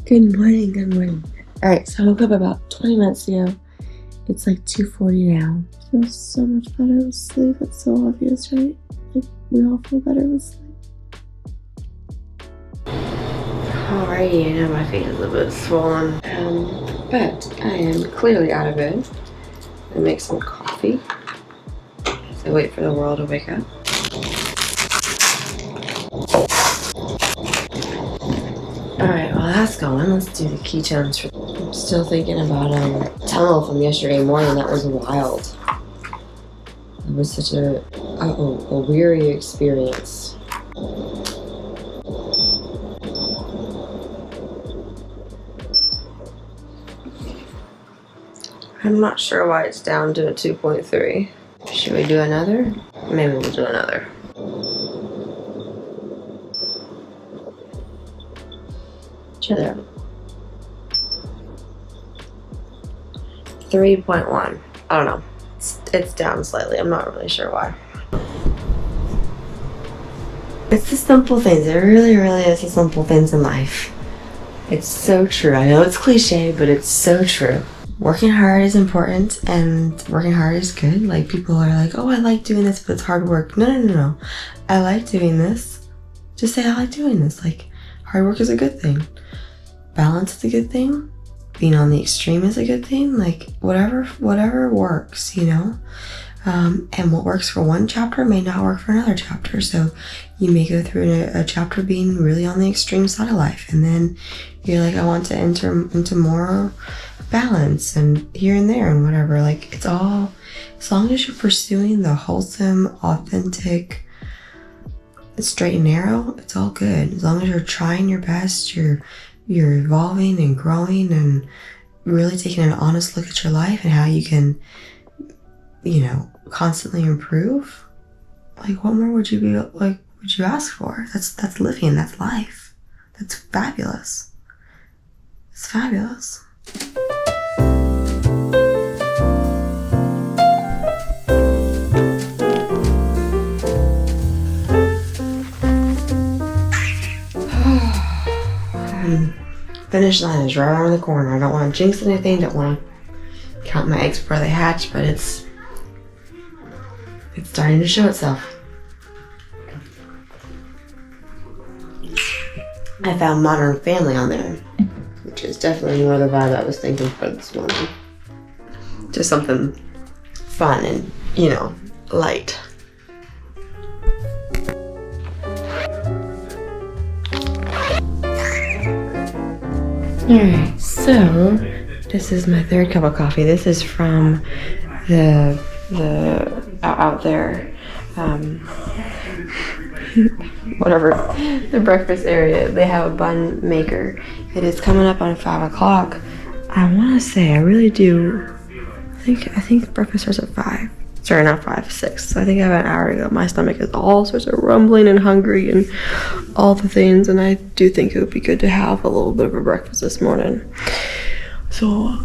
Good morning, good morning. All right, so I woke up about 20 minutes ago. It's like 2:40 now. I feel so much better with sleep. It's so obvious, right? Like, we all feel better with sleep. Alrighty, I know my feet is a little bit swollen, but I am clearly out of bed. I'm gonna make some coffee as I wait for the world to wake up. Alright, well that's going. Let's do the ketones. I'm still thinking about tunnel from yesterday morning. That was wild. It was such a weary experience. I'm not sure why it's down to a 2.3. Should we do another? Maybe we'll do another. There. 3.1. I don't know. It's down slightly. I'm not really sure why. It's the simple things. It really, really is the simple things in life. It's so true. I know it's cliche, but it's so true. Working hard is important, and working hard is good. Like, people are like, oh, I like doing this, but it's hard work. No. I like doing this. Just say I like doing this. Like, hard work is a good thing. Balance is a good thing. Being on the extreme is a good thing. Like, whatever works, you know? And what works for one chapter may not work for another chapter. So you may go through a chapter being really on the extreme side of life, and then you're like, I want to enter into more balance and here and there and whatever. Like, it's all, as long as you're pursuing the wholesome, authentic, straight and narrow, it's all good. As long as you're trying your best, you're evolving and growing and really taking an honest look at your life and how you can, you know, constantly improve. Like, what more would you ask for? That's living, that's life. That's fabulous. It's fabulous. Finish line is right around the corner. I don't want to jinx anything, don't want to count my eggs before they hatch, but it's starting to show itself. I found Modern Family on there, which is definitely more the vibe I was thinking for this morning. Just something fun and, you know, light. Alright, so this is my third cup of coffee. This is from the out there, whatever, the breakfast area. They have a bun maker. It is coming up on 5 o'clock. I want to say, I really do. I think breakfast starts at 5. Sorry, not 5, 6. So I think I have an hour to go. My stomach is all sorts of rumbling and hungry and all the things, and I do think it would be good to have a little bit of a breakfast this morning. So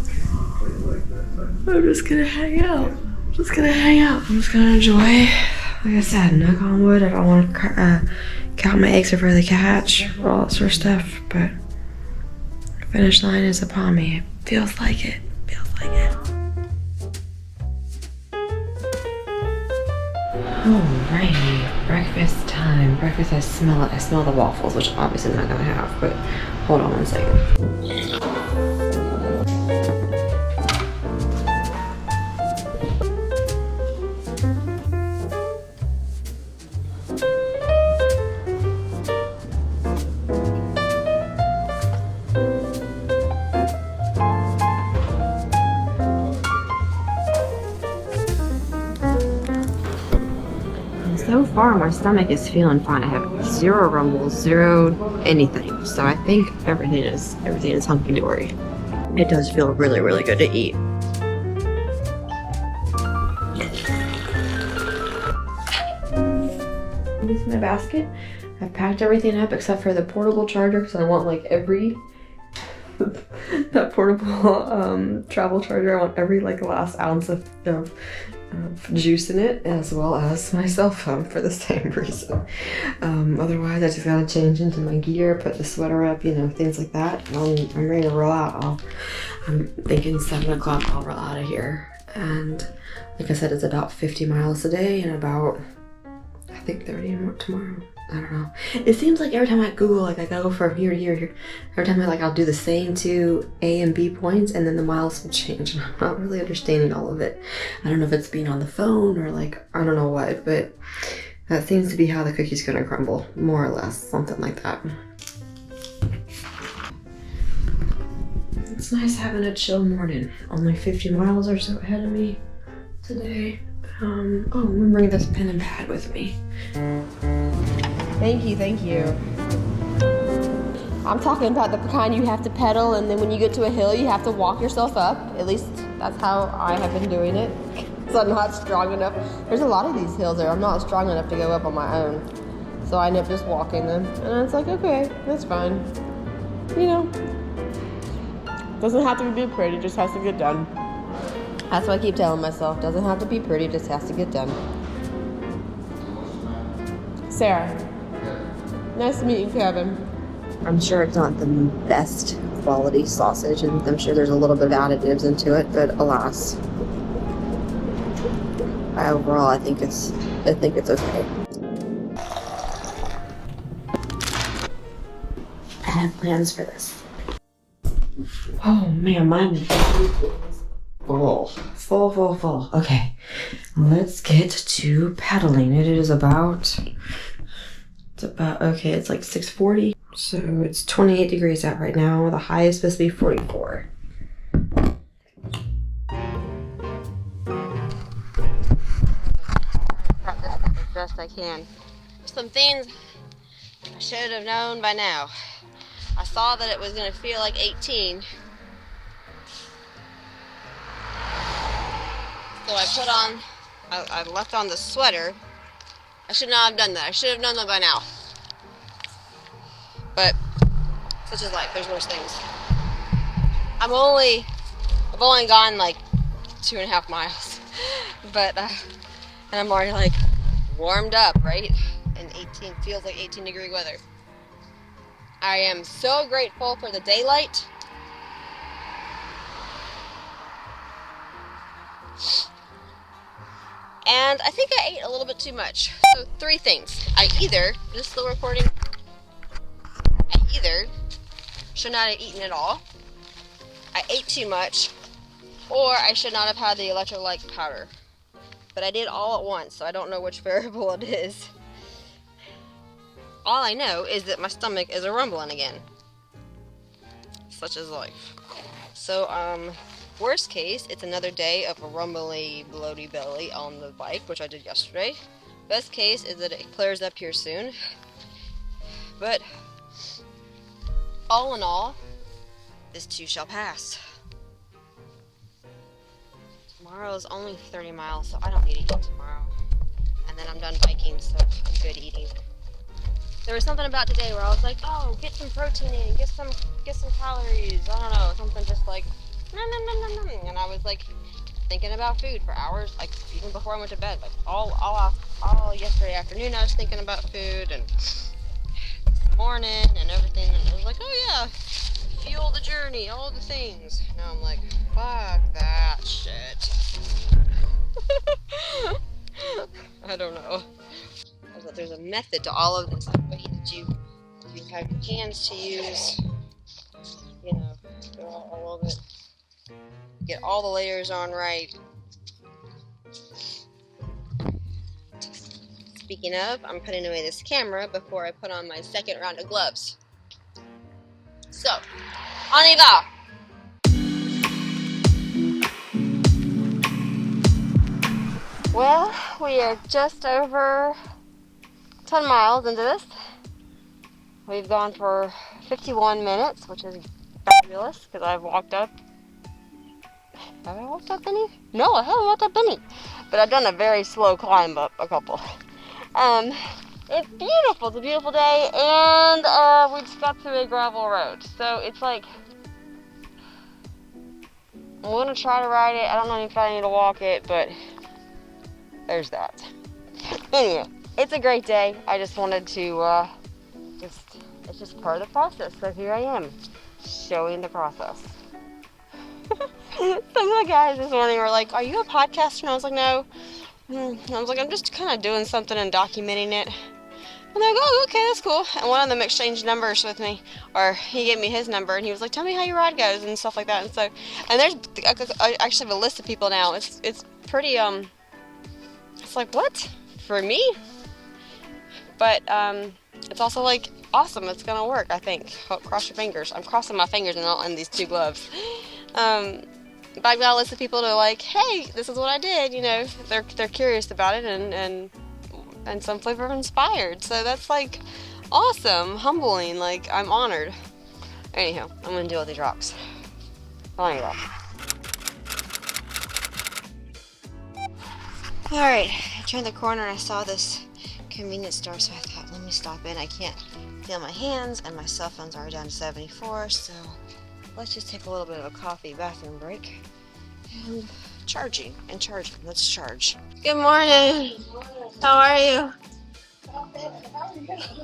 I'm just gonna hang out. I'm just gonna enjoy. Like I said, knock on wood. I don't want to count my eggs before they hatch, all that sort of stuff. But the finish line is upon me. It feels like it. Alrighty, breakfast time. Breakfast, I smell it. I smell the waffles, which obviously I'm not gonna have, but hold on 1 second. So far, my stomach is feeling fine. I have 0 rumbles, 0 anything. So I think everything is hunky-dory. It does feel really, really good to eat. This is my basket. I've packed everything up except for the portable charger because I want like every that portable travel charger. I want every like last ounce of juice in it, as well as my cell phone for the same reason. Otherwise, I just gotta change into my gear, put the sweater up, you know, things like that. And I'm ready to roll out. I'm thinking 7 o'clock I'll roll out of here. And like I said, it's about 50 miles today and about, I think 30 more tomorrow. I don't know. It seems like every time I Google, like I go from here to here, every time I'll do the same 2 A and B points and then the miles will change. And I'm not really understanding all of it. I don't know if it's being on the phone or like, I don't know what, but that seems to be how the cookie's gonna crumble, more or less, something like that. It's nice having a chill morning. Only 50 miles or so ahead of me today. I'm gonna bring this pen and pad with me. Thank you. I'm talking about the kind you have to pedal, and then when you get to a hill, you have to walk yourself up. At least that's how I have been doing it. So I'm not strong enough. There's a lot of these hills there I'm not strong enough to go up on my own. So I end up just walking them. And it's like, okay, that's fine. You know, doesn't have to be pretty, just has to get done. That's what I keep telling myself. Doesn't have to be pretty, just has to get done. Sarah. Nice to meet you, Kevin. I'm sure it's not the best quality sausage, and I'm sure there's a little bit of additives into it, but alas. Overall, I think it's okay. I have plans for this. Oh man, mine is full. Okay, let's get to paddling. It's like 6:40. So it's 28 degrees out right now. The high is supposed to be 44. Practice as best I can. Some things I should have known by now. I saw that it was going to feel like 18. So I left on the sweater. I should not have done that. I should have known that by now. But such is life. There's worse things. I've only gone like 2.5 miles, but and I'm already like warmed up, right? And 18 feels like 18-degree weather. I am so grateful for the daylight. And I think I ate a little bit too much. So 3 things. Is this still recording? I either should not have eaten at all, I ate too much, or I should not have had the electrolyte powder. But I did all at once, so I don't know which variable it is. All I know is that my stomach is rumbling again. Such is life. So, worst case, it's another day of a rumbly, bloaty belly on the bike, which I did yesterday. Best case is that it clears up here soon. But all in all, this too shall pass. Tomorrow is only 30 miles, so I don't need to eat tomorrow. And then I'm done biking, so I'm good eating. There was something about today where I was like, oh, get some protein in, get some calories, I don't know, something just like, nom. And I was like thinking about food for hours, like even before I went to bed, like all yesterday afternoon I was thinking about food, and this morning and everything, and I was like, oh yeah, fuel the journey, all the things. Now I'm like, fuck that shit. I don't know. There's a method to all of this. Like, you have your hands to use, you know, all of it. Get all the layers on right. Speaking of, I'm putting away this camera before I put on my second round of gloves. So, on y va! Well, we are just over 10 miles into this. We've gone for 51 minutes, which is fabulous, because I've walked up. Have I walked up any? No, I haven't walked up any. But I've done a very slow climb up a couple. It's beautiful. It's a beautiful day, and we just got to a gravel road. So it's like, I'm going to try to ride it. I don't know if I need to walk it, but there's that. Anyway, it's a great day. I just wanted to, it's just part of the process. So here I am, showing the process. Some of the guys this morning were like, "Are you a podcaster?" And I was like, "No." I was like, "I'm just kind of doing something and documenting it." And they're like, "Oh, okay, that's cool." And one of them exchanged numbers with me, or he gave me his number, and he was like, "Tell me how your ride goes," and stuff like that. And so, and there's, I actually have a list of people now. It's pretty, it's like, what? For me? But, it's also like, awesome, it's gonna work, I think. Cross your fingers. I'm crossing my fingers and in these two gloves. But I've got a list of people that are like, "Hey, this is what I did," you know, they're curious about it and some flavor of inspired. So that's like awesome, humbling, like I'm honored. Anyhow, I'm gonna deal with these rocks. Anyway. Alright, I turned the corner and I saw this convenience store, so I thought, let me stop in. I can't feel my hands and my cell phone's already down to 74, so let's just take a little bit of a coffee bathroom break. And charging. Let's charge. Good morning. How are you?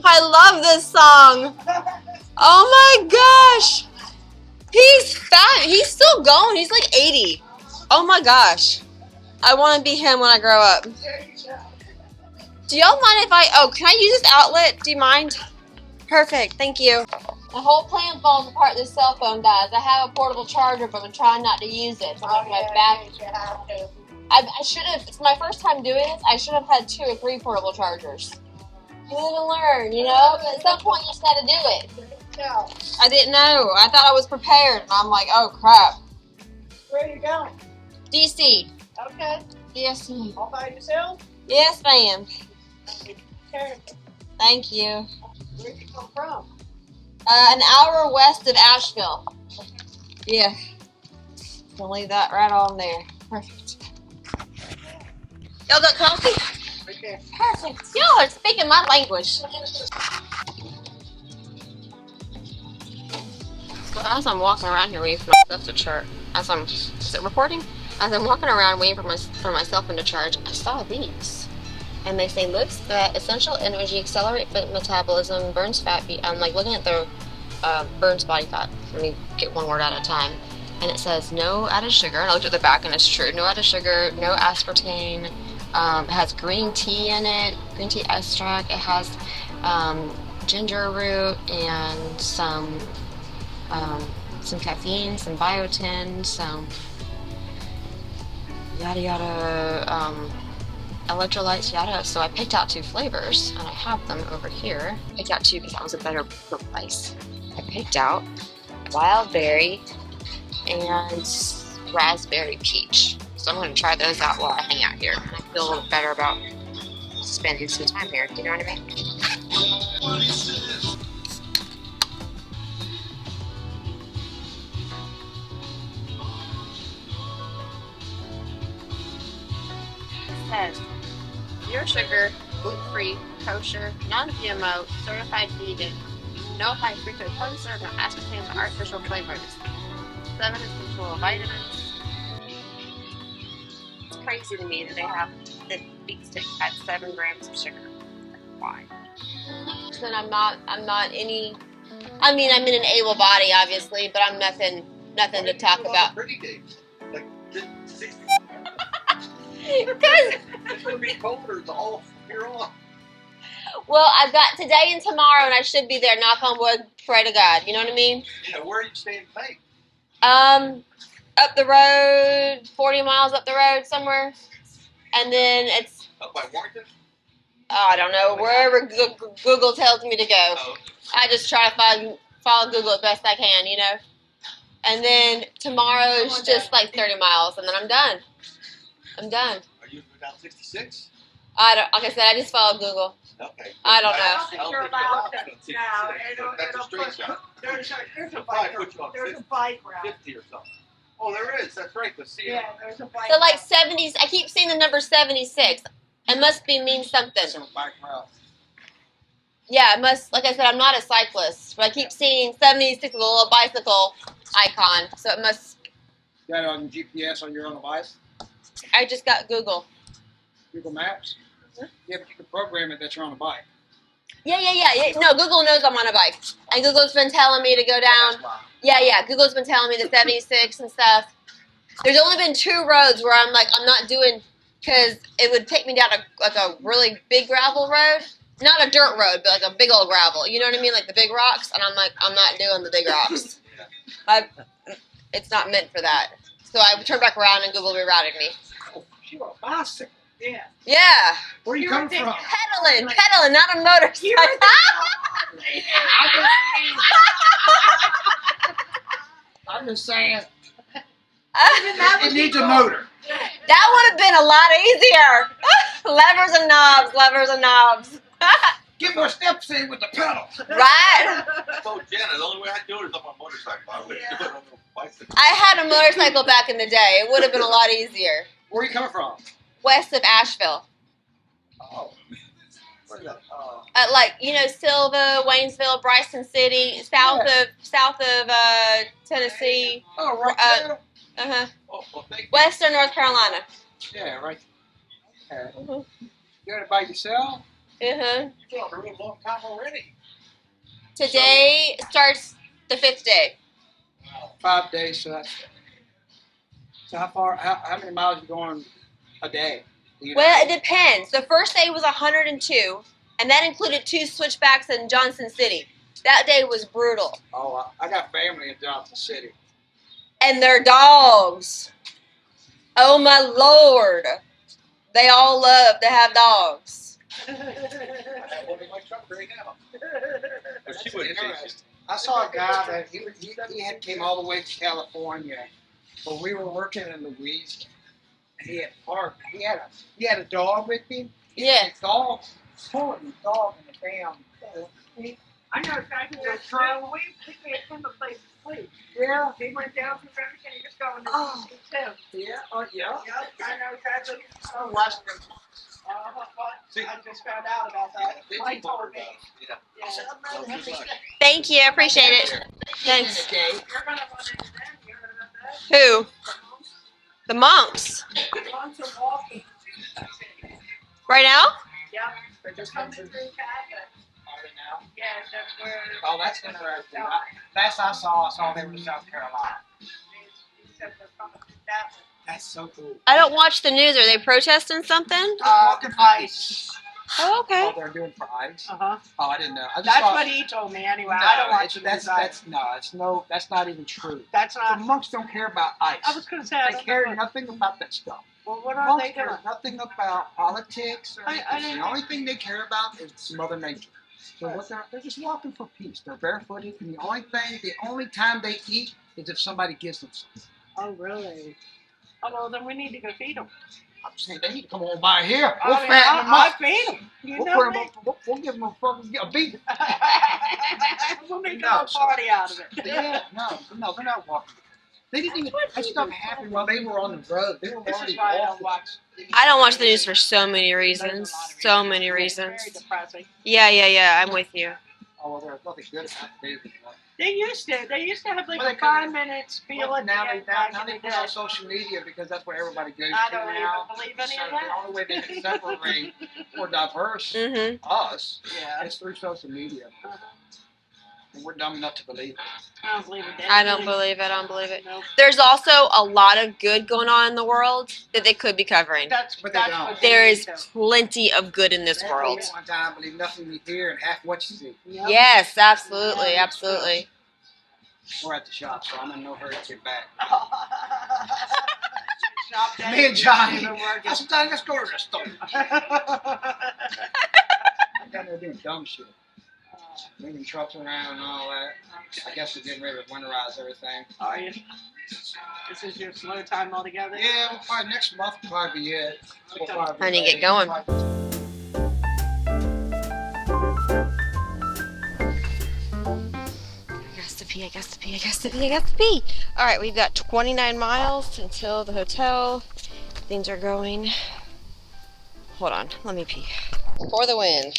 I love this song. Oh my gosh. He's fat. He's still going. He's like 80. Oh my gosh. I want to be him when I grow up. Do y'all mind if can I use this outlet? Do you mind? Perfect. Thank you. The whole plan falls apart. This cell phone dies. I have a portable charger, but I'm trying not to use it. So my back. I should have. It's my first time doing this. I should have had 2 or 3 portable chargers. You live and learn, you know. But at some point, you just got to do it. I didn't know. I thought I was prepared, and I'm like, oh crap. Where are you going? DC. Okay. Yes, ma'am. All by yourself? Yes, ma'am. Careful. Thank you. Where'd you come from? An hour west of Asheville. Yeah. Gonna leave that right on there. Perfect. Y'all got coffee? Right there. Perfect. Y'all are speaking my language. So as I'm walking around here waiting for my stuff to charge, is it recording? As I'm walking around waiting for my cell phone to charge, I saw these. And they say lifts that essential energy, accelerate fat metabolism, burns fat. I'm like looking at the burns body fat. Let me get one word at a time. And it says no added sugar. And I looked at the back and it's true. No added sugar, no aspartame. It has green tea in it, green tea extract. It has ginger root and some caffeine, some biotin, some yada yada. Electrolytes, yada. So I picked out 2 flavors, and I have them over here. I picked out 2 because that was a better price. I picked out wild berry and raspberry peach. So I'm going to try those out while I hang out here. And I feel a little better about spending some time here. You know what I mean? It says zero sugar, gluten-free, kosher, non-GMO, certified vegan, no high fructose corn syrup, no aspartame, or artificial flavors. 7 essential vitamins. It's crazy to me that they have the beef stick at 7 grams of sugar. Why? Then I'm not any. I mean, I'm in an able body, obviously, but I'm nothing to talk about. Pretty days. Like 60. Because It's going to be colder the whole year on. well, I've got today and tomorrow, and I should be there. Knock on wood, pray to God. You know what I mean? Yeah, where are you staying tonight? Up the road, 40 miles up the road somewhere, and then it's Up by Warrington? I don't know, wherever Google tells me to go. Oh. I just try to follow Google as best I can, you know. And then tomorrow is just like 30 miles, and then I'm done. Are you down 66? Like I said, I just follow Google. Okay. I don't know. I don't think you're allowed to. That's a straight shot. There's a bike route. 50 or something. Oh, there is. That's right. Yeah, there's a bike So like 70s, I keep seeing the number 76. It must mean something. Bike route. Yeah, it must, like I said, I'm not a cyclist, but I keep seeing 76 with a little bicycle icon, so it must. Got it on GPS on your own device? I just got Google. Google Maps? Yeah, but you can program it that you're on a bike. Yeah. No, Google knows I'm on a bike, and Google's been telling me to go down. That's why. Yeah. Google's been telling me the 76 and stuff. There's only been 2 roads where I'm like, I'm not doing, because it would take me down a really big gravel road. Not a dirt road, but like a big old gravel. You know what I mean? Like the big rocks. And I'm like, I'm not doing the big rocks. It's not meant for that. So I turned back around and Google rerouted me. Oh, you on a bicycle. Yeah. Yeah. Where are you coming from? Pedaling, not a motorcycle. I'm just saying. That It needs a motor. would have been a lot easier. Levers and knobs. Get more steps in with the pedal. Right? So Jenna, the only way I do it is on my motorcycle. I wouldn't do it on a bicycle. I had a motorcycle back in the day. It would have been a lot easier. Where are you coming from? West of Asheville. Oh. Where's that? Like, Silva, Waynesville, Bryson City, south of Tennessee. Oh, right there. Uh-huh. Oh, well, thank you. Western North Carolina. Yeah, right there. Okay. Uh-huh. You got it by yourself? Uh-huh. You're on a real long time already. Today starts the 5th day. 5 days, so that's. So how many miles are you going a day? Do you Well, know? it depends. The first day was 102, and that included 2 switchbacks in Johnson City. That day was brutal. Oh, I got family in Johnson City. And their dogs. Oh my Lord. They all love to have dogs. I have one in my truck right now. But she wouldn't chase Interesting. I saw a guy that he had came all the way to California, but we were working in Louisiana. And he had parked. He had a dog with him. Yeah. The dog pulling the dog in the damn. I know a guy who was trying. We had him a place to sleep. Yeah. He went down through everything. He just got in the Oh. too. Yeah. Oh yeah. Yep, I know exactly. I'm watching them. I just found out about that. Mike told me. Yeah. Yeah. Thank you. I appreciate it. Thanks. You're gonna run into them. You heard about that? Who? The monks. Lots of walking. Right now? Yep. They're just coming through Cabot. Yeah, that's where. Oh, that's interesting. Last I saw they were in South Carolina. He said they're coming through Cabot. That's so cool. I don't watch the news. Are they protesting something? Ice. Oh, okay. Oh, they're doing for ice. Uh-huh. Oh, I didn't know. I just That's thought, what he told me anyway. No, I don't watch the that's news either. that's not even true. That's The not. monks don't care about ice. I was gonna say I They don't care know. nothing about that stuff. Well, what are Monks they care doing? nothing about politics or I anything. didn't- The only thing they care about is Mother Nature. So what they're just walking for peace. They're barefooted, and the only time they eat is if somebody gives them something. Oh, really? Oh, well, then we need to go feed them. I'm saying they need to come on by here. We'll fatten them I up. feed them. You We'll know put them me. up. We'll give them a fucking beef. We'll make a No, little party out of it. Yeah, no, they're not walking. They didn't even. That stuff happened while they were on the road. They were This already is why I don't walking. watch. I don't watch the news for so many reasons. There's a lot of So many Yeah, reasons. Very depressing. Yeah. I'm with you. Oh, well, there's nothing good about it. They used to have like Well, they a 5 minute spiel Well, at the now end they back now in they the put it on day. social media because that's where everybody goes I to don't now. even believe any So of the that. only way they can separate or diverse Mm-hmm. us Yeah. is through social media, Uh-huh. and we're dumb enough to believe it. I don't believe it. I don't believe it. I don't believe it. Nope. There's also a lot of good going on in the world that they could be covering. That's But they that's don't. what they There need is to. plenty of good in this That world. means one time, believe nothing you hear and half what you see. Yep. Yes, absolutely, absolutely. We're at the shop, so I'm in no hurry to get back. Shop day. Me and Johnny. Even working. I said, Johnny, let's go to the store. I'm down there doing dumb shit. Moving trucks around and all that. I guess we're getting ready to winterize everything. Are you? This is your slow time altogether? Yeah, well, probably next month will probably be it. We'll probably be I need to get ready. going. I guess to pee. All right, we've got 29 miles until the hotel. Things are going. Hold on, let me pee. For the win.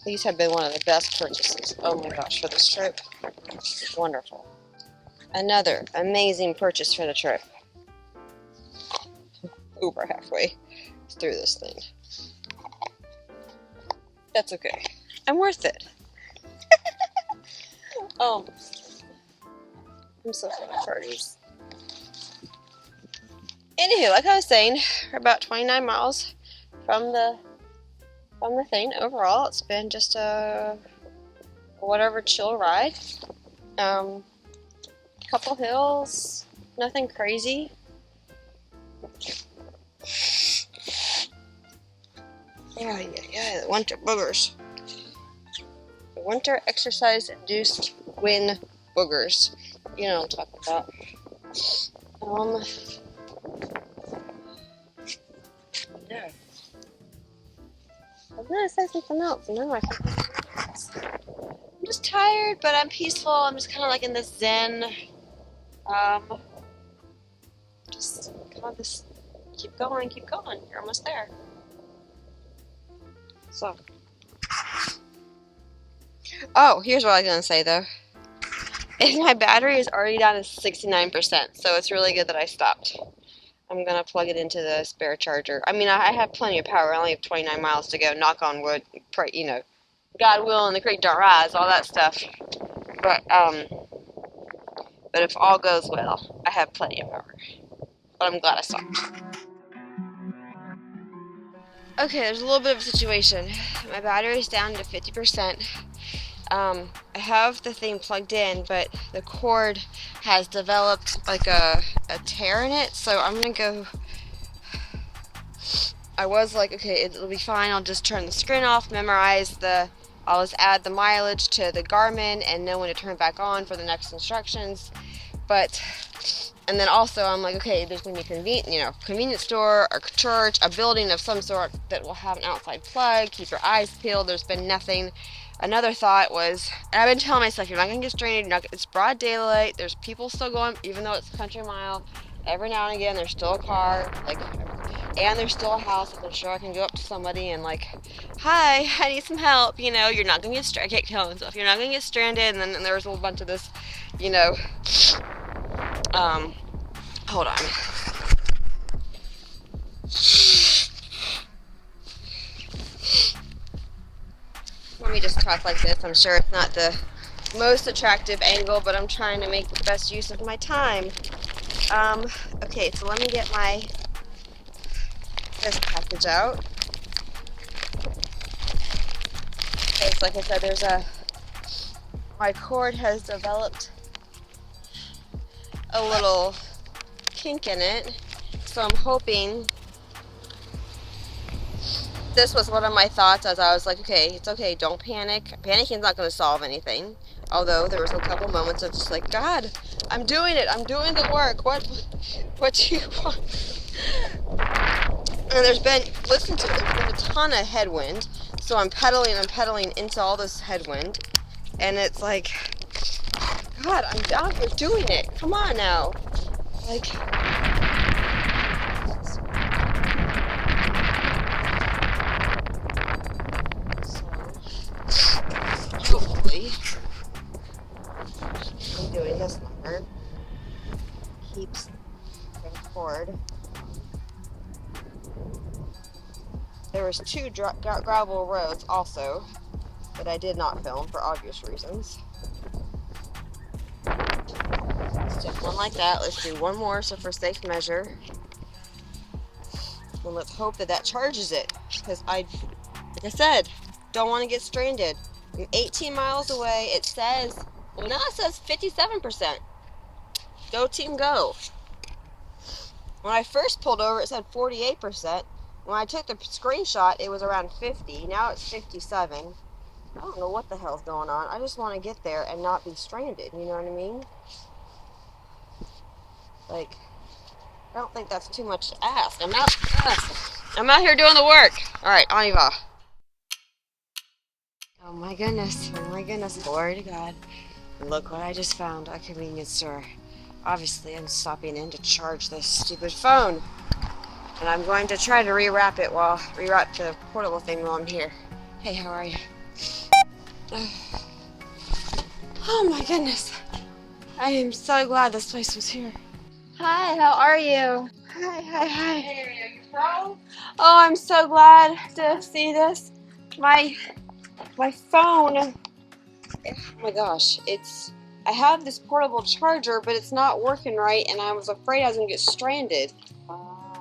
These have been one of the best purchases. Oh my gosh, for this trip. Wonderful. Another amazing purchase for the trip. Uber halfway. through this thing. That's okay. I'm worth it. Oh, I'm so full of parties. Anywho, like I was saying, we're about 29 miles from the thing. Overall, it's been just a whatever chill ride. Couple hills, nothing crazy. Yeah, the winter boogers. The winter exercise-induced wind boogers. You know what I'm talking about. Yeah. I was gonna say something else, and now I forgot. I'm just tired, but I'm peaceful. I'm just kind of like in this zen. Just kind of this. Keep going, keep going. You're almost there. So. Oh, here's what I was gonna say though. My battery is already down to 69%, so it's really good that I stopped. I'm gonna plug it into the spare charger. I mean, I have plenty of power. I only have 29 miles to go. Knock on wood. Pray, you know, God willing, the creek don't rise, all that stuff. But if all goes well, I have plenty of power. But I'm glad I stopped. Okay, there's a little bit of a situation. My battery is down to 50%. I have the thing plugged in, but the cord has developed like a tear in it, so I'm gonna go. I was like, okay, it'll be fine, I'll just turn the screen off, I'll just add the mileage to the Garmin and know when to turn it back on for the next instructions. And then also I'm like, okay, there's gonna be a convenience store, a church, a building of some sort that will have an outside plug. Keep your eyes peeled. There's been nothing. Another thought was, and I've been telling myself, you're not gonna get stranded. It's broad daylight. There's people still going, even though it's a country mile. Every now and again, there's still a car, and there's still a house. I'm sure I can go up to somebody and hi, I need some help. You know, you're not gonna get stranded. I keep telling myself, you're not gonna get stranded. And then there's a whole bunch of this, hold on. Let me just talk like this. I'm sure it's not the most attractive angle, but I'm trying to make the best use of my time. Okay, so let me get this package out. Okay, so like I said, my cord has developed a little kink in it, so I'm hoping. This was one of my thoughts as I was like, okay, it's okay, don't panic. Panicking is not going to solve anything. Although there was a couple moments of just like, God, I'm doing it. I'm doing the work. What do you want? And there's been a ton of headwind. So I'm pedaling into all this headwind. And it's like, God, I'm down here doing it. Come on now. Hopefully, I'm doing this longer. Keeps the cord. There was 2 gravel roads also that I did not film for obvious reasons. Let's do one like that. Let's do one more, so for safe measure. And let's hope that charges it, because like I said, don't want to get stranded. I'm 18 miles away. It says, well, now it says 57%. Go team, go. When I first pulled over, it said 48%. When I took the screenshot, it was around 50. Now it's 57. I don't know what the hell's going on. I just want to get there and not be stranded. You know what I mean? I don't think that's too much to ask. I'm out here doing the work. All right, on y va. Oh my goodness, glory to God. Look what I just found, a convenience store. Obviously, I'm stopping in to charge this stupid phone. And I'm going to try to rewrap the portable thing while I'm here. Hey, how are you? Oh my goodness. I am so glad this place was here. Hi, how are you? Hi. Hey, are you Oh, I'm so glad to see this. My phone. Oh my gosh, I have this portable charger, but it's not working right, and I was afraid I was gonna get stranded.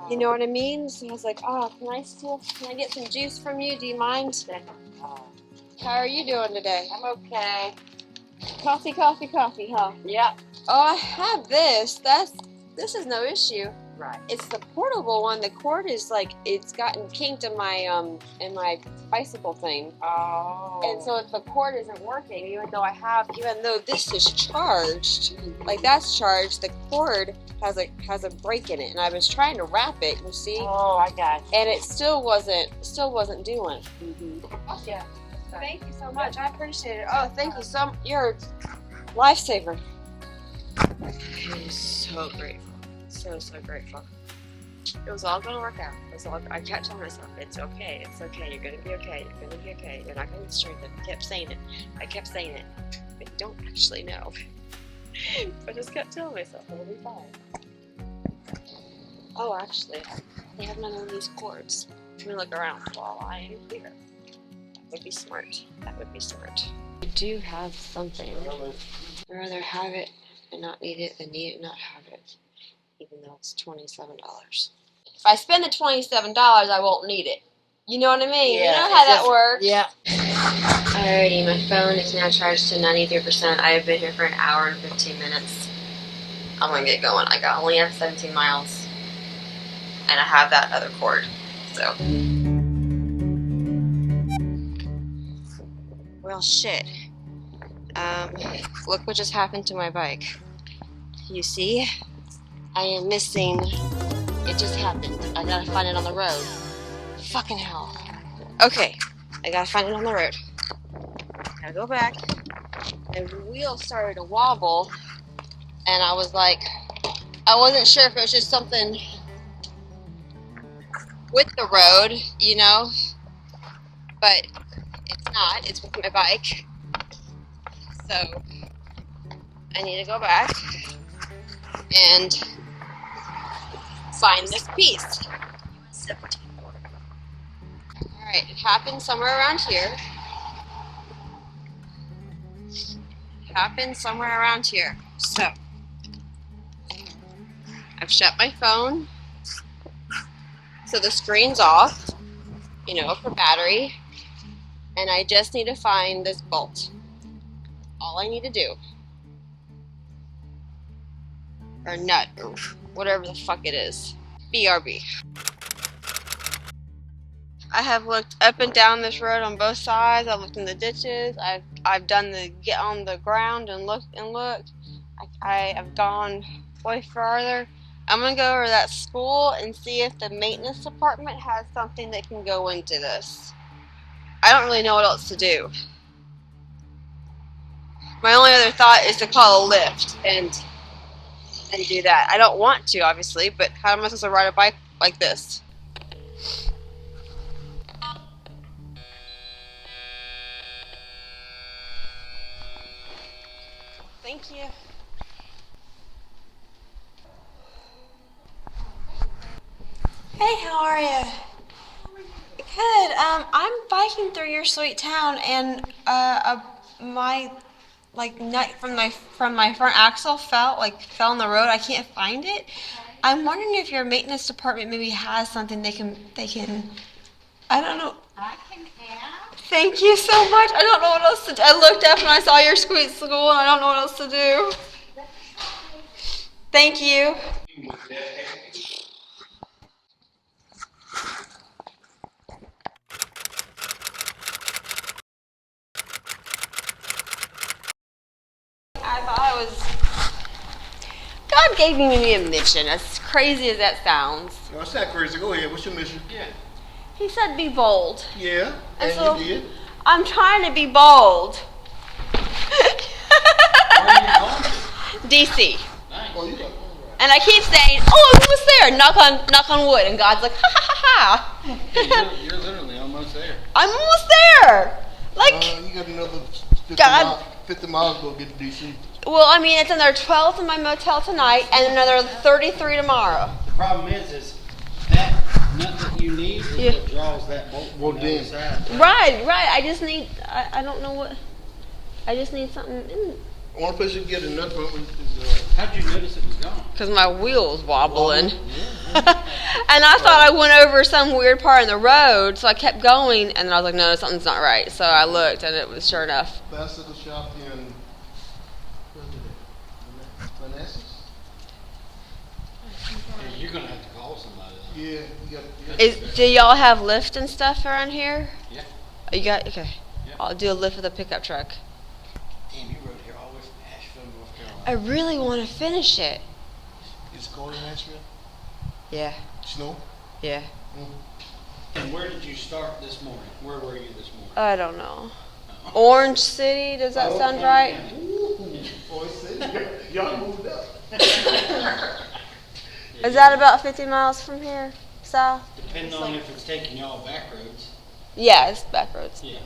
You know what I mean? So I was like, oh, can I get some juice from you? Do you mind? How are you doing today? I'm okay. Coffee, huh? Yeah. Oh, I have this. This is no issue. Right. It's the portable one. The cord is like, it's gotten kinked in my bicycle thing. Oh. And so if the cord isn't working, even though this is charged, like that's charged, the cord has a break in it, and I was trying to wrap it, you see, Oh, I got you. and it still wasn't doing. Mm-hmm. Yeah. Thank you so much. I appreciate it. Oh, thank you so much. You're a lifesaver. I'm so grateful. So grateful. It was all gonna work out. I kept telling myself, it's okay, you're gonna be okay, you're not gonna get stranded. I kept saying it. But you don't actually know. I just kept telling myself, it'll be fine. Oh, actually, they have none of these cords. Let me look around while I am here. That would be smart. I do have something. I'd rather have it and not need it than need it and not have it. Even though it's $27. If I spend the $27, I won't need it. You know what I mean? Yeah, you know how that works? Yeah. Alrighty, my phone is now charged to 93%. I have been here for an hour and 15 minutes. I'm gonna get going. I only have 17 miles. And I have that other cord. So. Well, shit. Look what just happened to my bike. You see? I am missing. It just happened. I gotta find it on the road. Fucking hell. Okay, I gotta find it on the road. Gotta go back. The wheel started to wobble, and I was like, I wasn't sure if it was just something with the road, you know, but it's not. It's with my bike. So I need to go back and find this piece. Alright, it happened somewhere around here. So, I've shut my phone. So the screen's off, you know, for battery. And I just need to find this bolt. All I need to do. Or nut, or whatever the fuck it is. BRB. I have looked up and down this road on both sides. I've looked in the ditches. I've done the get on the ground and looked. I have gone way farther. I'm gonna go over to that school and see if the maintenance department has something that can go into this. I don't really know what else to do. My only other thought is to call a lift and do that. I don't want to, obviously, but how am I supposed to ride a bike like this? Thank you. Hey, how are you? Good. I'm biking through your sweet town, and my nut from my front axle fell on the road. I can't find it. I'm wondering if your maintenance department maybe has something they can. I don't know. I can have. Thank you so much. I don't know what else to do. I looked up and I saw your sweet school, and I don't know what else to do. Thank you. I thought it was... God gave me a mission, as crazy as that sounds. No, it's not crazy. Go ahead. What's your mission? Yeah. He said be bold. Yeah, And and so- you did. I'm trying to be bold. Where are you going to? DC. Oh, you got And I keep saying, oh, I'm almost there. Knock on wood. And God's like, ha ha ha ha. You're literally almost there. I'm almost there. Like, You got another 50 miles to go get to DC. well, I mean, it's another 12 in my motel tonight and another 33 tomorrow. The problem is that Nothing that you need is Yeah. what draws that bolt Well, on the other then. side. Right. I just need. I don't know what. I just need something in. One place you can get enough of it is How'd you notice it was gone? Because my wheel's wobbling. And I thought I went over some weird part in the road, so I kept going, and then I was like, no, something's not right. So I looked, and it was sure enough. bicycle shop in Manassas. You're gonna have to call somebody. Yeah, you got. Do y'all have lift and stuff around here? Yeah. Oh, you got, okay. Yeah. I'll do a lift with a pickup truck. Damn, you rode here all the way from Asheville, North Carolina. I really want to finish it. It's cold in Nashville. Yeah, Snow. yeah. And where did you start this morning? Where were you this morning? I don't know. Orange City, does that sound right? Boy, see, y'all moved up. Is that about 50 miles from here, south? Depending on if it's taking y'all back roads. Yeah, it's back roads. Yeah, 100%.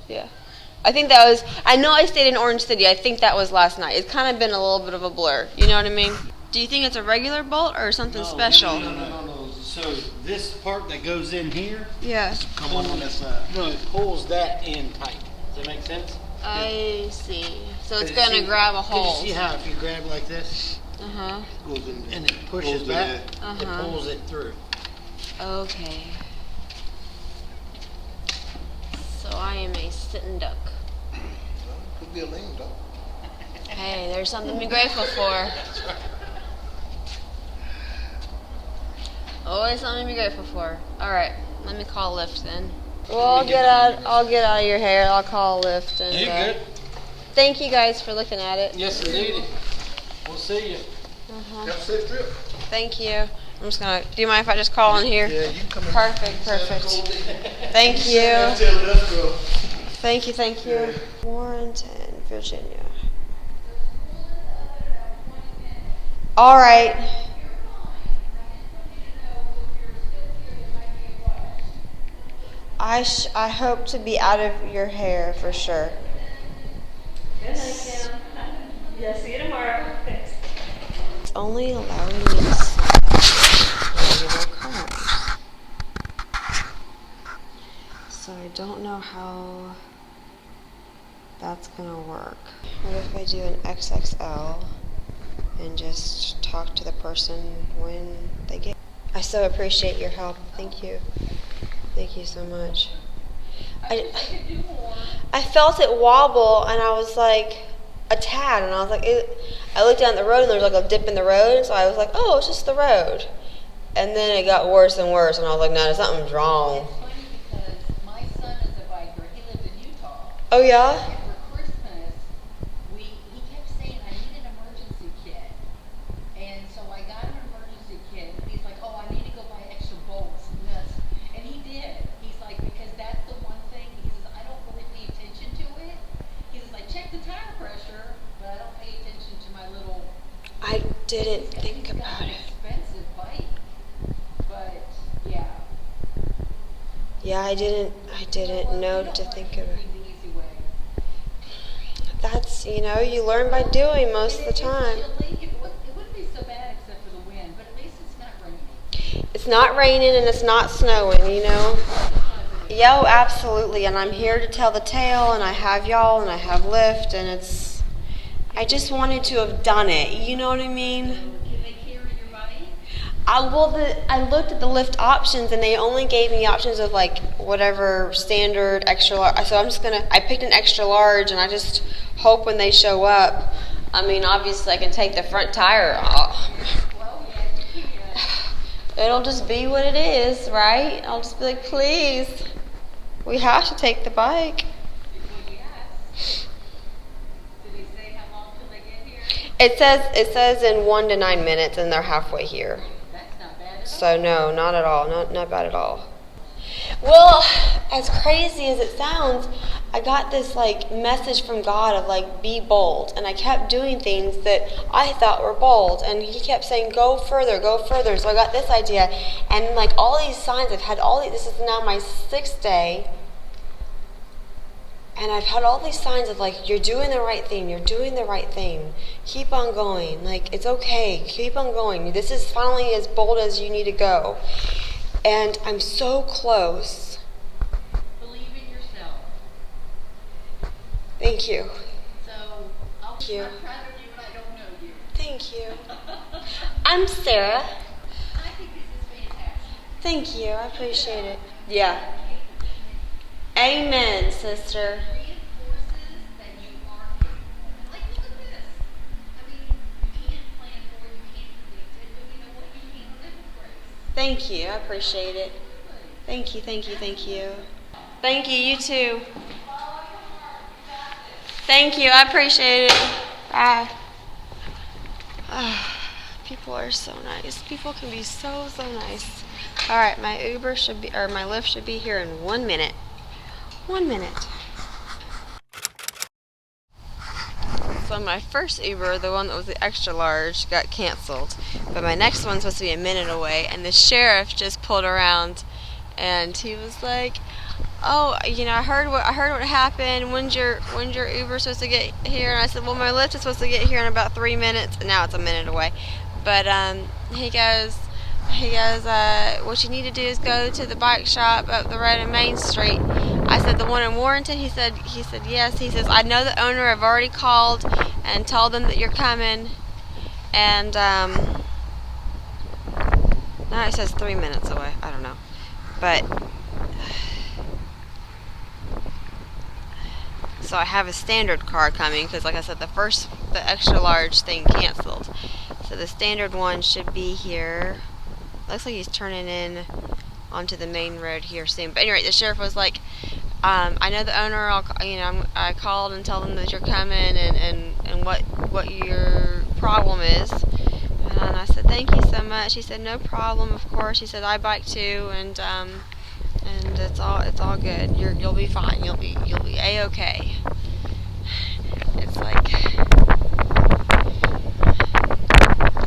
Yeah. I think that was, I know I stayed in Orange City. I think that was last night. It's kind of been a little bit of a blur. You know what I mean? Do you think it's a regular bolt or something special? No. So this part that goes in here, Yeah. Come on that side. no, it pulls that in tight. Does that make sense? I see. So it's Could you going to see- grab a could you hole. see how if you grab like this Uh-huh. Goes in there. and it pushes Goes in back, there. it Uh-huh. pulls it through. Okay. So I am a sitting duck. Could be a lame dog. Hey, there's something to be grateful for. Always something to be grateful for. All right, let me call Lyft then. Well, I'll get out of your hair. I'll call Lyft and. You good? Thank you guys for looking at it. Yes, indeed. We'll see you. Uh-huh. Have a safe trip. Thank you. I'm just gonna. Do you mind if I just call in here? Yeah, you can come in. Perfect. Thank you. Tell us, girl. Thank you. Warrenton, Virginia. All right. I hope to be out of your hair for sure. Good night, Kim. Yeah, see you tomorrow. Thanks. It's only allowing me to select regular colors. So I don't know how that's gonna work. What if I do an XXL and just talk to the person when they get? I so appreciate your help. Thank you. Thank you so much. I felt it wobble, and I was like a tad, and I was like, I looked down the road, and there was like a dip in the road, so I was like, oh, it's just the road. And then it got worse and worse, and I was like, no, something's wrong. It's funny because my son is a biker. He lived in Utah. Oh yeah? And for Christmas, he kept saying, I need an emergency kit. And so I got him an emergency kit. And he's like, oh, I need to go buy extra bolts and nuts. And he did. He's like, because that's the one thing. He says, I don't really pay attention to it. He says, I check the tire pressure, but I don't pay attention to my little. I didn't think He's got about an it. expensive bike. But yeah. Yeah, I didn't know to think of it. The easy way. That's, you learn by doing most of the time. It wouldn't be so bad except for the wind, but at least it's not raining. It's not raining and it's not snowing, Yo, absolutely. And I'm here to tell the tale, and I have y'all, and I have Lyft, and I just wanted to have done it. You know what I mean? Can they carry your bike? I looked at the Lyft options, and they only gave me options of like whatever standard, extra large. So I picked an extra large, and I just hope when they show up, I mean, obviously I can take the front tire off. Well, yeah, you can. It'll just be what it is, right? I'll just be like, please, we have to take the bike. Well, yes. Did they say how long till they get here? It says in 1 to 9 minutes, and they're halfway here. That's not bad at all. So no, not at all, not bad at all. Well, as crazy as it sounds, I got this like message from God of like, be bold, and I kept doing things that I thought were bold, and He kept saying, go further. So I got this idea, and like all these signs, this is now my 6th day, and I've had all these signs of like, you're doing the right thing, keep on going, like it's okay, keep on going, this is finally as bold as you need to go. And I'm so close. Believe in yourself. Thank you. So I'll Thank you. I'm proud of you, but I don't know you. Thank you. I'm Sarah. I think this is fantastic. Thank you. I appreciate it. Yeah. Amen, sister. Reinforces that you are capable. Like, look at this. I mean, you can't plan for it, you can't predict it, but you know what? You can live with grace. Thank you. I appreciate it. Thank you, thank you, thank you. Thank you, you too. Thank you, I appreciate it. Bye. People are so nice. People can be so nice. Alright, my Uber should be, or my Lyft should be here in 1 minute. 1 minute. So my first Uber, the one that was the extra large, got canceled. But my next one's supposed to be a minute away, and the sheriff just pulled around and he was like, "Oh, you know, I heard what happened. When's your Uber supposed to get here?" And I said, "Well, my Lyft is supposed to get here in about 3 minutes, and now it's a minute away." But he goes, "What you need to do is go to the bike shop up the road in Main Street." I said, "The one in Warrenton?" He said, "Yes." He says, "I know the owner. I've already called and told them that you're coming." And now it says 3 minutes away. I don't know, but so I have a standard car coming because, like I said, the extra large thing canceled. So the standard one should be here. Looks like he's turning in onto the main road here soon. But anyway, the sheriff was like, "I know the owner. I called and told them that you're coming and what your problem is." And I said, "Thank you so much." He said, "No problem, of course." He said, "I bike too, and it's all good. You'll be fine. You'll be a-okay." It's like,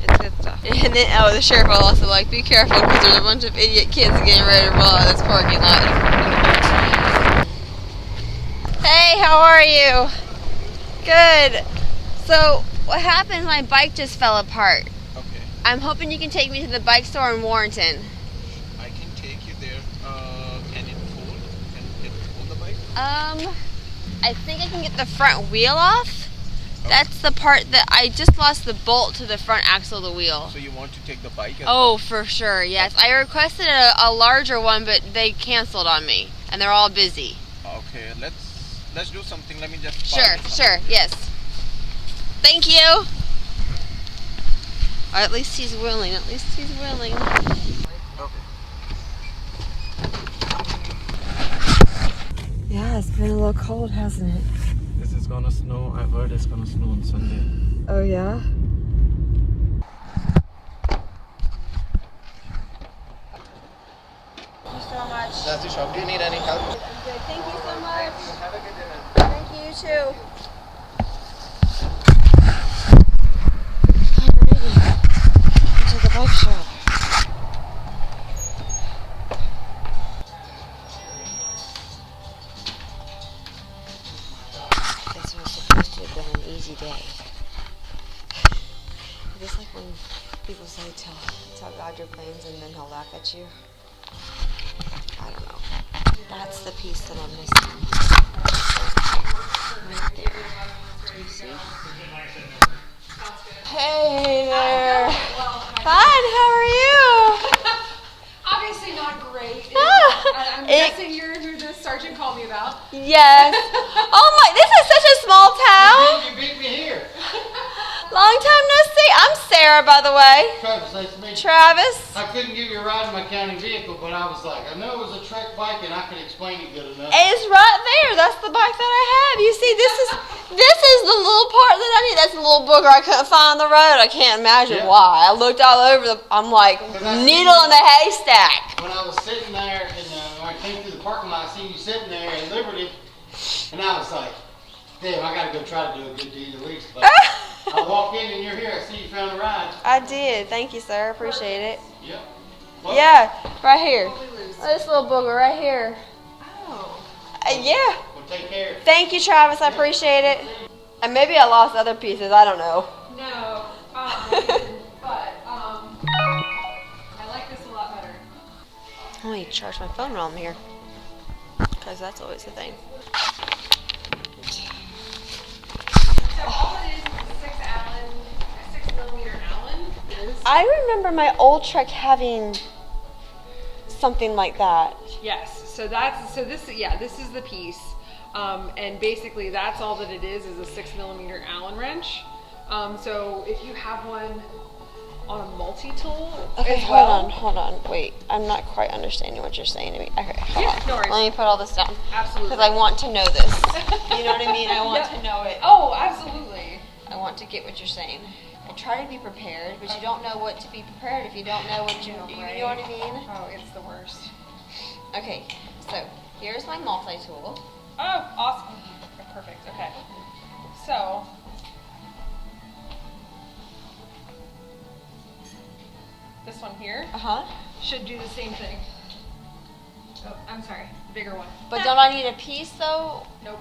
it's good stuff. And then the sheriff was also like, "Be careful because there's a bunch of idiot kids getting ready to roll out of this parking lot." Hey, how are you? Good. So what happened? My bike just fell apart. Okay. I'm hoping you can take me to the bike store in Warrenton. I can take you there. Can it fold? Can it fold the bike? I think I can get the front wheel off. That's the part that I just lost the bolt to the front axle of the wheel. So you want to take the bike? Oh, for sure, yes. I requested a larger one, but they canceled on me, and they're all busy. Okay, let's do something. Let me just. Sure, yes. Thank you. Or at least he's willing. Yeah, it's been a little cold, hasn't it? This is gonna snow. I've heard it's gonna snow on Sunday. Oh, yeah? Thank you so much. That's the shop. Do you need any help? I'm good. Thank you so much. Have a good dinner. Thank you, you too. Alrighty. To the bike shop. This was supposed to have been an easy day. It's like when people say, tell God your plans and then he'll laugh at you. I don't know. That's the piece that I'm missing. Right there. Do you see? Hey there. Fine, how are you? Obviously not great. I'm It- guessing you're who the sergeant called me about. Yes. Oh my, this is such a small town. You beat me here. Long time no see. I'm Sarah, by the way. Travis, nice to meet you. Travis. I couldn't give you a ride in my county vehicle, but I was like, I know it was a Trek bike and I could explain it good enough. It's right there. That's the bike that I have. You see, this is the little part that I need. That's the little booger I couldn't find on the road. I can't imagine why. I looked all over I'm like needle in a haystack. When I was sitting there, when I came through the parking lot, I seen you sitting there at Liberty, and I was like, damn, I gotta go try to do a good deed at least. But I walk in and you're here. I see you found a ride. I did. Thank you, sir. Appreciate it. Yep. Yeah, right here. This little booger right here. Oh. Yeah. Well, take care. Thank you, Travis. I appreciate it. And maybe I lost other pieces. I don't know. No. I didn't, but I like this a lot better. Let me charge my phone while I'm here, because that's always the thing. So all it is a 6mm Allen. I remember my old truck having something like that. Yes. So this is the piece, and basically that's all that it is a 6mm Allen wrench. So if you have one on a multi-tool Okay, as well. hold on, wait. I'm not quite understanding what you're saying to me. Okay, hold on. No worries. Let me put all this down. Absolutely. Because I want to know this. You know what I mean? I want to know it. Oh, absolutely. I want to get what you're saying. I try to be prepared, but you don't know what to be prepared if you don't know what you know what I mean? Oh, it's the worst. Okay, so here's my multi-tool. Oh, awesome. Perfect. Okay. So this one here should do the same thing. Oh, I'm sorry, bigger one. But don't I need a piece though? Nope.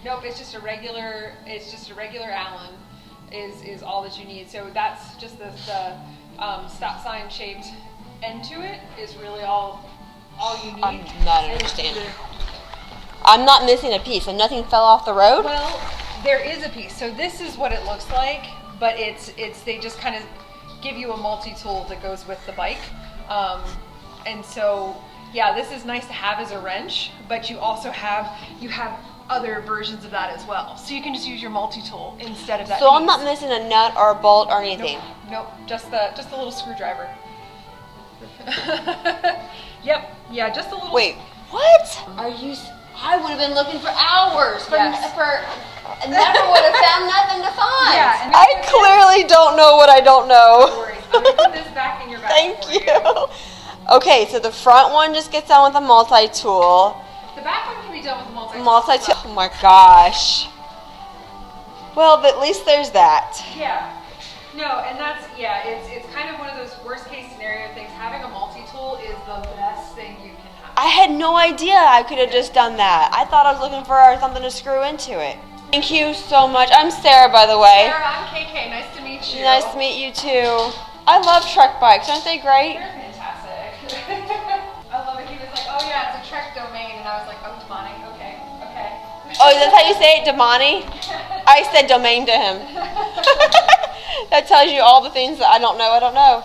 Nope, it's just a regular Allen is all that you need. So that's just the stop sign shaped end to it is really all you need. I'm not understanding. I'm not missing a piece, so nothing fell off the road? Well, there is a piece. So this is what it looks like, but it's they just kind of give you a multi-tool that goes with the bike. And so, yeah, this is nice to have as a wrench, but you also have other versions of that as well. So you can just use your multi-tool instead of that So piece. I'm not missing a nut or a bolt or anything? Nope, just the little screwdriver. Yep, yeah, just a little. Wait, what? I would have been looking for hours for never would have found nothing to find. Yeah, and I clearly don't know what I don't know. No worries. I'm gonna put this back in your bag. Thank you. Okay, so the front one just gets done with a multi-tool. The back one can be done with a multi-tool. Multi-tool. Oh my gosh. Well, but at least there's that. Yeah. No, and that's it's kind of one of those worst case scenario things. Having a multi-tool is the best thing you can have. I had no idea I could have just done that. I thought I was looking for something to screw into it. Thank you so much. I'm Sarah, by the way. Sarah, I'm KK. Nice to meet you. Nice to meet you too. I love truck bikes. Aren't they great? They're fantastic. I love it. He was like, oh yeah, it's a Trek domain, and I was like, oh, Damani, okay. Oh, that's how you say it, Damani? I said domain to him. That tells you all the things that I don't know.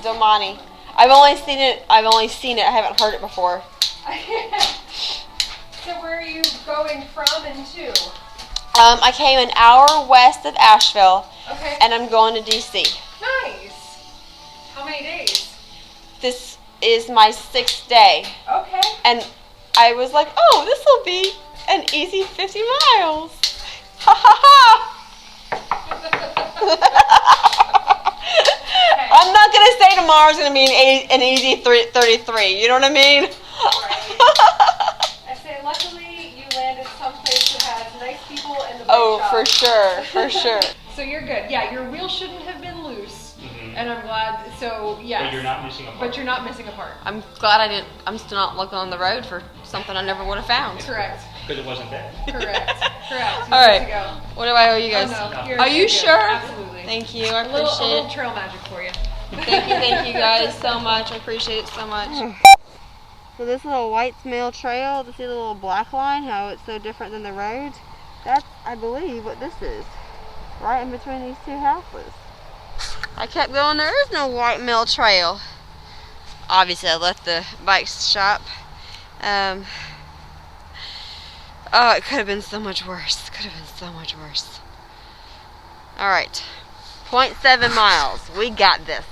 Damani. I've only seen it. I haven't heard it before. So where are you going from and to? I came an hour west of Asheville. Okay. And I'm going to DC. Nice. How many days? This is my 6th day. Okay. And I was like, oh, this will be an easy 50 miles. Ha ha ha. I'm not going to say tomorrow's going to be an easy 33. You know what I mean? I say, luckily you landed someplace that has nice people in the bike Oh, shop. for sure. So you're good. Yeah, your wheel shouldn't have been loose. And I'm glad. So, yeah. But you're not missing a part. But you're not missing a part. I'm glad I didn't. I'm still not looking on the road for something I never would have found. Correct. Because it wasn't there. Correct. You're All right. good to go. What do I owe you guys? Oh, no. Are you You're sure? good. Absolutely. Thank you. I A little appreciate it. trail magic for you. Thank you guys so much. I appreciate it so much. So this little White's Mill Trail, to see the little black line, how it's so different than the road, that's, I believe, what this is. Right in between these two houses. I kept going, there is no White Mill Trail. Obviously, I left the bike shop. Oh, it could have been so much worse. Alright. 0.7 miles. We got this.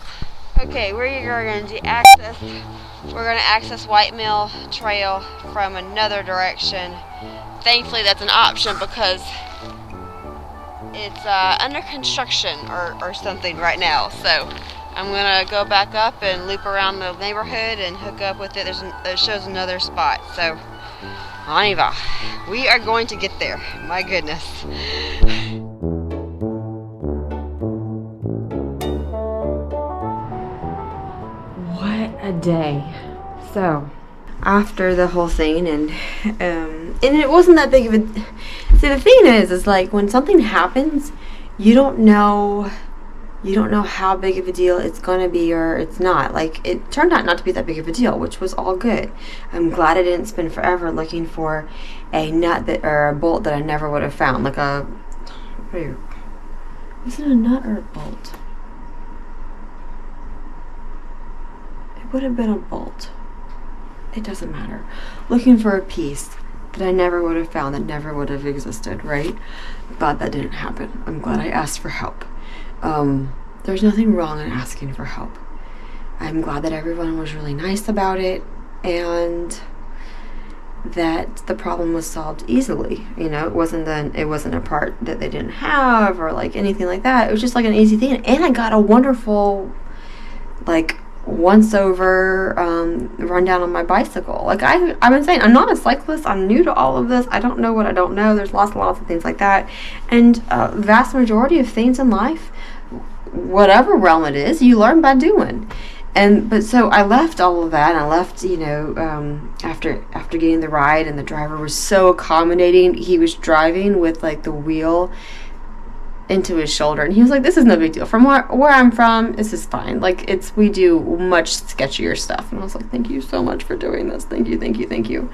Okay, we're going to access. We're going to access White Mill Trail from another direction. Thankfully, that's an option because it's under construction or something right now. So I'm going to go back up and loop around the neighborhood and hook up with it. It shows another spot. So, on y va. We are going to get there. My goodness. What a day. So, after the whole thing, and it wasn't that big of a... See, the thing is like, when something happens, you don't know You don't know how big of a deal it's going to be or it's not. Like, it turned out not to be that big of a deal, which was all good. I'm glad I didn't spend forever looking for a nut that, or a bolt that I never would have found. Like a, is it a nut or a bolt? It would have been a bolt. It doesn't matter. Looking for a piece that I never would have found, that never would have existed, right? But that didn't happen. I'm glad I asked for help. There's nothing wrong in asking for help. I'm glad that everyone was really nice about it and that the problem was solved easily. You know, it wasn't a part that they didn't have or like anything like that. It was just like an easy thing. And I got a wonderful, like, once over rundown on my bicycle. Like, I've been saying, I'm not a cyclist. I'm new to all of this. I don't know what I don't know. There's lots of things like that. And vast majority of things in life, whatever realm it is, you learn by doing. But so I left all of that, and I left, you know, after getting the ride, and the driver was so accommodating. He was driving with like the wheel into his shoulder, and he was like, this is no big deal. From where I'm from, this is fine. Like, we do much sketchier stuff. And I was like, thank you so much for doing this. Thank you.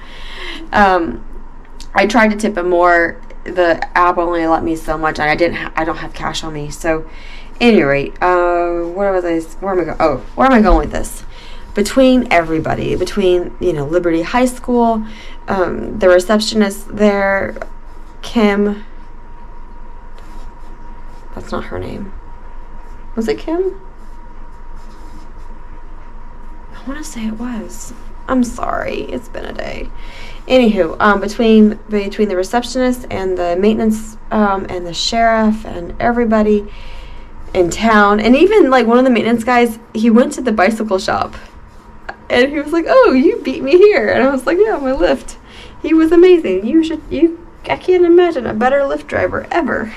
I tried to tip him more. The app only let me so much, and I don't have cash on me. So, at any rate, where am I going with this? Between everybody, you know, Liberty High School, the receptionist there, Kim. That's not her name. Was it Kim? I want to say it was. I'm sorry. It's been a day. Anywho, between the receptionist and the maintenance and the sheriff and everybody in town, and even like one of the maintenance guys, he went to the bicycle shop and he was like, oh, you beat me here. And I was like, yeah, my Lyft. He was amazing. I can't imagine a better Lyft driver ever.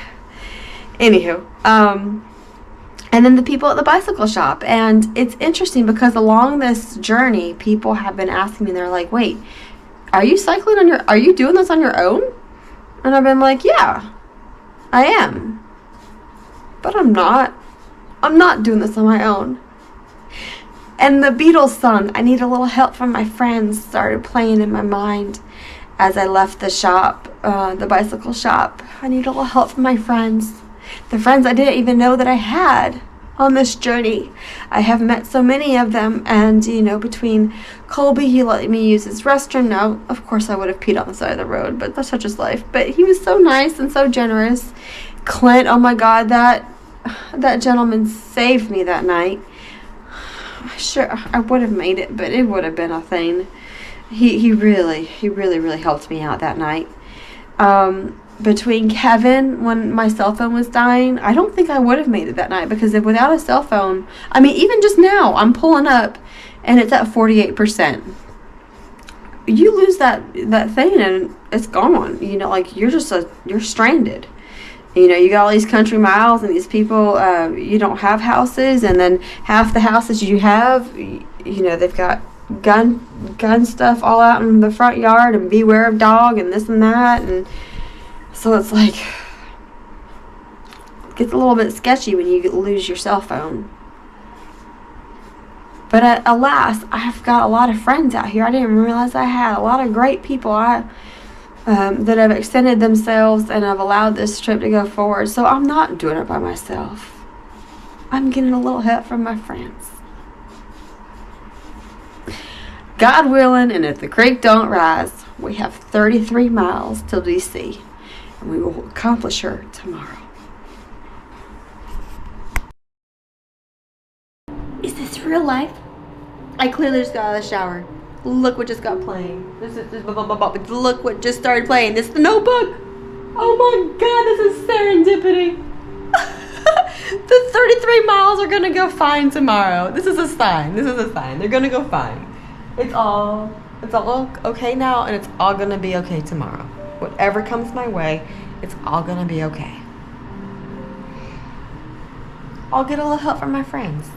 Anywho, and then the people at the bicycle shop. And it's interesting because along this journey, people have been asking me, they're like, wait, are you doing this on your own? And I've been like, yeah, I am. But I'm not doing this on my own. And the Beatles song, I Need a Little Help from My Friends, started playing in my mind as I left the shop, the bicycle shop. I need a little help from my friends. The friends I didn't even know that I had on this journey. I have met so many of them, and, you know, between Colby, he let me use his restroom. Now, of course, I would have peed on the side of the road, but that's such his life. But he was so nice and so generous. Clint, oh my God, that gentleman saved me that night. Sure, I would have made it, but it would have been a thing. He really helped me out that night. Between Kevin, when my cell phone was dying, I don't think I would have made it that night, because without a cell phone, I mean, even just now, I'm pulling up and it's at 48%. You lose that thing and it's gone. You know, like, you're stranded. You know, you got all these country miles and these people, you don't have houses, and then half the houses you have, you know, they've got gun stuff all out in the front yard, and beware of dog and this and that, and so it's like, it gets a little bit sketchy when you lose your cell phone. But alas, I've got a lot of friends out here. I didn't realize I had a lot of great people that have extended themselves and have allowed this trip to go forward. So I'm not doing it by myself. I'm getting a little help from my friends. God willing, and if the creek don't rise, we have 33 miles till DC, and we will accomplish her tomorrow. Is this real life? I clearly just got out of the shower. Look what just got playing. Look what just started playing. This is The Notebook. Oh my God, this is serendipity. The 33 miles are gonna go fine tomorrow. This is a sign. They're gonna go fine. It's all okay now, and it's all gonna be okay tomorrow. Whatever comes my way, it's all gonna be okay. I'll get a little help from my friends.